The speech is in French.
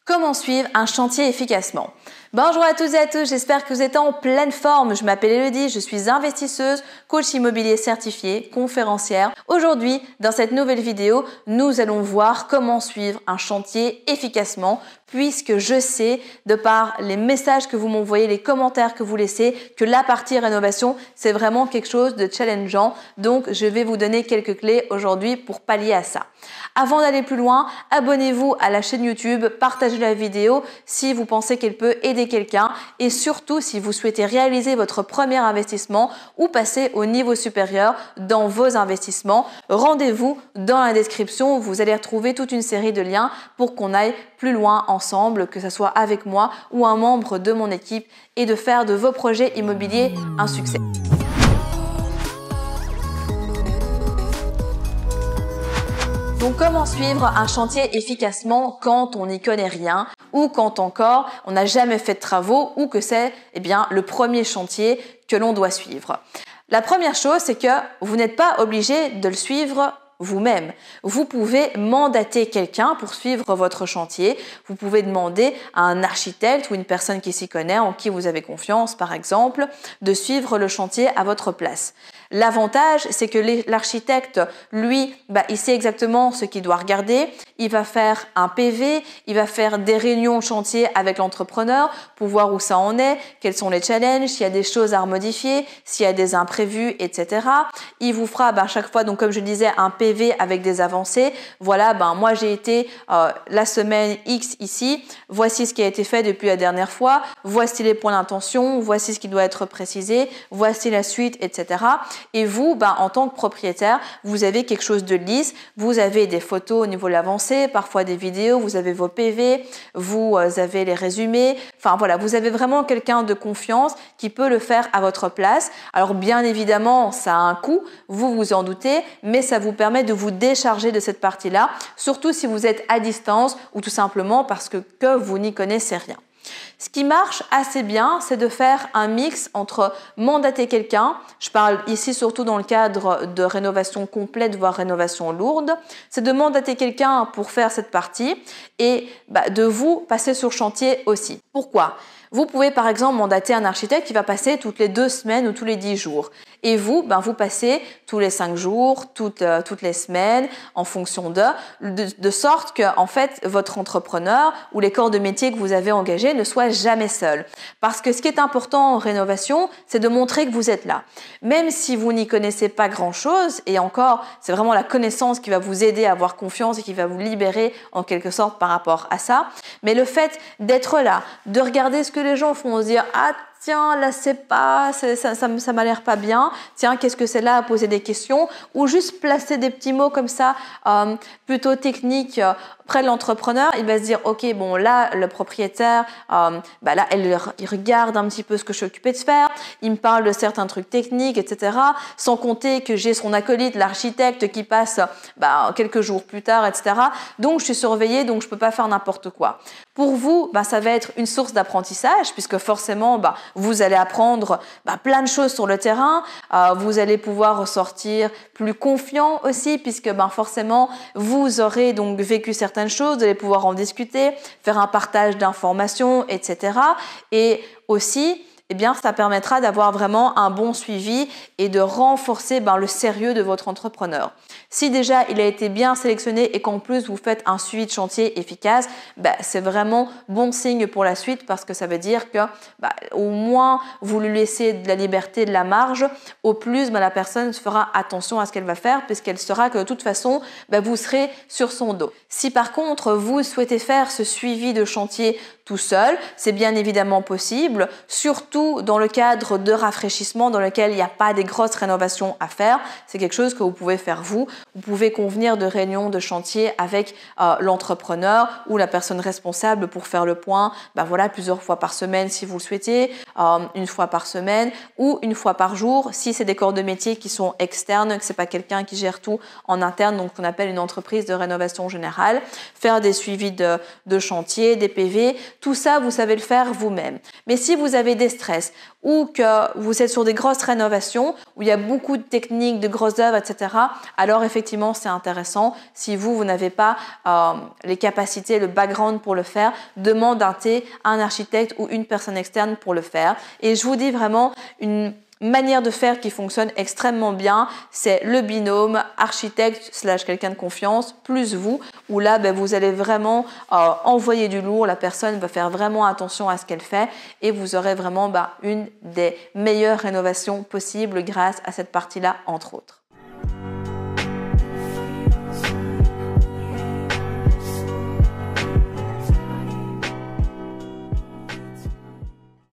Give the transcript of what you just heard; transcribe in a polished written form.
Comment suivre un chantier efficacement? Bonjour à tous et à tous, j'espère que vous êtes en pleine forme. Je m'appelle Elodie, je suis investisseuse, coach immobilier certifié, conférencière. Aujourd'hui, dans cette nouvelle vidéo, nous allons voir comment suivre un chantier efficacement puisque je sais, de par les messages que vous m'envoyez, les commentaires que vous laissez, que la partie rénovation, c'est vraiment quelque chose de challengeant. Donc, je vais vous donner quelques clés aujourd'hui pour pallier à ça. Avant d'aller plus loin, abonnez-vous à la chaîne YouTube, partagez la vidéo si vous pensez qu'elle peut aider quelqu'un et surtout si vous souhaitez réaliser votre premier investissement ou passer au niveau supérieur dans vos investissements. Rendez-vous dans la description, vous allez retrouver toute une série de liens pour qu'on aille plus loin ensemble, que ce soit avec moi ou un membre de mon équipe et de faire de vos projets immobiliers un succès. Donc, comment suivre un chantier efficacement quand on n'y connaît rien ou quand encore on n'a jamais fait de travaux ou que c'est le premier chantier que l'on doit suivre. La première chose, c'est que vous n'êtes pas obligé de le suivre vous-même. Vous pouvez mandater quelqu'un pour suivre votre chantier. Vous pouvez demander à un architecte ou une personne qui s'y connaît, en qui vous avez confiance par exemple, de suivre le chantier à votre place. L'avantage, c'est que l'architecte, lui, il sait exactement ce qu'il doit regarder. Il va faire un PV, il va faire des réunions de chantier avec l'entrepreneur pour voir où ça en est, quels sont les challenges, s'il y a des choses à remodifier, s'il y a des imprévus, etc. Il vous fera chaque fois, donc comme je disais, un PV avec des avancées. Voilà, moi j'ai été la semaine X ici, voici ce qui a été fait depuis la dernière fois, voici les points d'intention, voici ce qui doit être précisé, voici la suite, etc. Et vous, en tant que propriétaire, vous avez quelque chose de lisse, vous avez des photos au niveau de l'avancée, parfois des vidéos, vous avez vos PV, vous avez les résumés. Enfin voilà, vous avez vraiment quelqu'un de confiance qui peut le faire à votre place. Alors bien évidemment, ça a un coût, vous vous en doutez, mais ça vous permet de vous décharger de cette partie-là, surtout si vous êtes à distance ou tout simplement parce que vous n'y connaissez rien. Ce qui marche assez bien, c'est de faire un mix entre mandater quelqu'un, je parle ici surtout dans le cadre de rénovation complète, voire rénovation lourde, c'est de mandater quelqu'un pour faire cette partie et de vous passer sur chantier aussi. Pourquoi ? Vous pouvez par exemple mandater un architecte qui va passer toutes les 2 semaines ou tous les 10 jours. Et vous, vous passez tous les 5 jours, toutes les semaines, en fonction de sorte que en fait votre entrepreneur ou les corps de métier que vous avez engagés ne soient jamais seuls. Parce que ce qui est important en rénovation, c'est de montrer que vous êtes là. Même si vous n'y connaissez pas grand-chose, et encore, c'est vraiment la connaissance qui va vous aider à avoir confiance et qui va vous libérer en quelque sorte par rapport à ça. Mais le fait d'être là, de regarder ce que les gens font, se dire « Ah, tiens, là, ça m'a l'air pas bien. Tiens, qu'est-ce que c'est là ?» à poser des questions ou juste placer des petits mots comme ça, plutôt techniques près de l'entrepreneur. Il va se dire, ok, bon, là, le propriétaire, là, il regarde un petit peu ce que je suis occupée de faire. Il me parle de certains trucs techniques, etc. Sans compter que j'ai son acolyte, l'architecte, qui passe quelques jours plus tard, etc. Donc, je suis surveillée, donc je peux pas faire n'importe quoi. Pour vous, ça va être une source d'apprentissage puisque forcément, vous allez apprendre plein de choses sur le terrain. Vous allez pouvoir ressortir plus confiant aussi puisque forcément, vous aurez donc vécu certaines choses, vous allez pouvoir en discuter, faire un partage d'informations, etc. Et aussi, ça permettra d'avoir vraiment un bon suivi et de renforcer le sérieux de votre entrepreneur. Si déjà il a été bien sélectionné et qu'en plus vous faites un suivi de chantier efficace, c'est vraiment bon signe pour la suite parce que ça veut dire que au moins vous lui laissez de la liberté, de la marge, au plus la personne fera attention à ce qu'elle va faire puisqu'elle saura que de toute façon vous serez sur son dos. Si par contre vous souhaitez faire ce suivi de chantier tout seul, c'est bien évidemment possible, surtout dans le cadre de rafraîchissement dans lequel il n'y a pas des grosses rénovations à faire. C'est quelque chose que vous pouvez faire vous. Vous pouvez convenir de réunions de chantier avec l'entrepreneur ou la personne responsable pour faire le point, plusieurs fois par semaine si vous le souhaitez, une fois par semaine ou une fois par jour si c'est des corps de métier qui sont externes, que c'est pas quelqu'un qui gère tout en interne, donc qu'on appelle une entreprise de rénovation générale. Faire des suivis de chantier, des PV, tout ça vous savez le faire vous-même. Mais si vous avez des stress ou que vous êtes sur des grosses rénovations où il y a beaucoup de techniques, de grosses œuvres, etc., alors effectivement, c'est intéressant. Si vous n'avez pas les capacités, le background pour le faire, demandez à un architecte ou une personne externe pour le faire. Et je vous dis vraiment une manière de faire qui fonctionne extrêmement bien, c'est le binôme architecte / quelqu'un de confiance plus vous, où là vous allez vraiment envoyer du lourd, la personne va faire vraiment attention à ce qu'elle fait et vous aurez vraiment une des meilleures rénovations possibles grâce à cette partie-là entre autres.